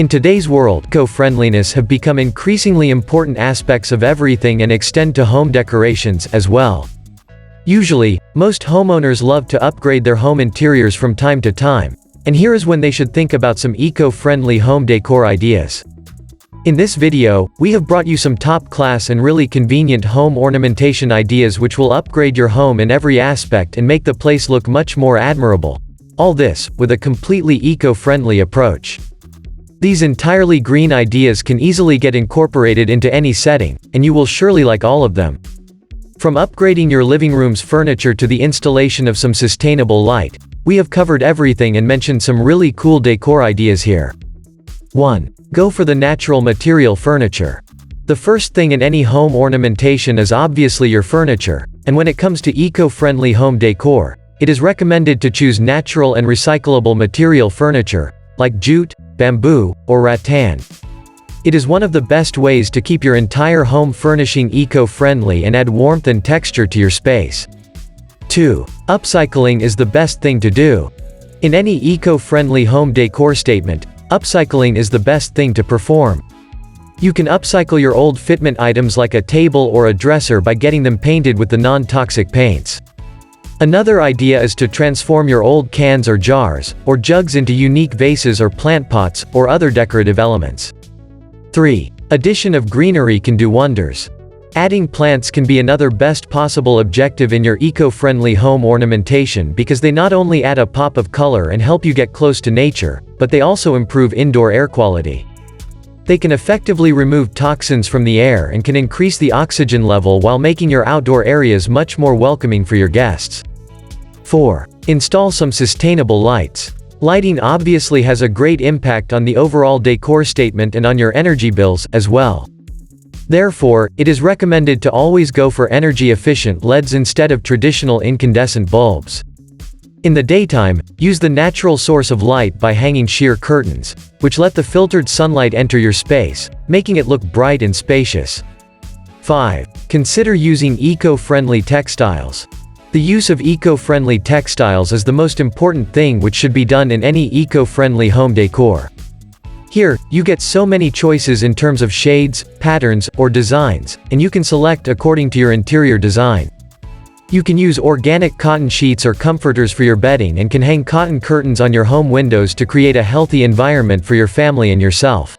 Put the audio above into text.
In today's world, eco-friendliness have become increasingly important aspects of everything and extend to home decorations as well. Usually, most homeowners love to upgrade their home interiors from time to time, and here is when they should think about some eco-friendly home decor ideas. In this video, we have brought you some top-class and really convenient home ornamentation ideas which will upgrade your home in every aspect and make the place look much more admirable. All this, with a completely eco-friendly approach. These entirely green ideas can easily get incorporated into any setting, and you will surely like all of them. From upgrading your living room's furniture to the installation of some sustainable light, we have covered everything and mentioned some really cool decor ideas here. 1. Go for the natural material furniture. The first thing in any home ornamentation is obviously your furniture, and when it comes to eco-friendly home decor, it is recommended to choose natural and recyclable material furniture, like jute, bamboo, or rattan. It is one of the best ways to keep your entire home furnishing eco-friendly and add warmth and texture to your space. 2. Upcycling is the best thing to do. In any eco-friendly home decor statement, upcycling is the best thing to perform. You can upcycle your old fitment items like a table or a dresser by getting them painted with the non-toxic paints. Another idea is to transform your old cans or jars, or jugs into unique vases or plant pots, or other decorative elements. 3. Addition of greenery can do wonders. Adding plants can be another best possible objective in your eco-friendly home ornamentation because they not only add a pop of color and help you get close to nature, but they also improve indoor air quality. They can effectively remove toxins from the air and can increase the oxygen level while making your outdoor areas much more welcoming for your guests. 4. Install some sustainable lights. Lighting obviously has a great impact on the overall decor statement and on your energy bills as well. Therefore, it is recommended to always go for energy-efficient LEDs instead of traditional incandescent bulbs. In the daytime, use the natural source of light by hanging sheer curtains, which let the filtered sunlight enter your space, making it look bright and spacious. 5. Consider using eco-friendly textiles. The use of eco-friendly textiles is the most important thing which should be done in any eco-friendly home decor. Here, you get so many choices in terms of shades, patterns, or designs, and you can select according to your interior design. You can use organic cotton sheets or comforters for your bedding and can hang cotton curtains on your home windows to create a healthy environment for your family and yourself.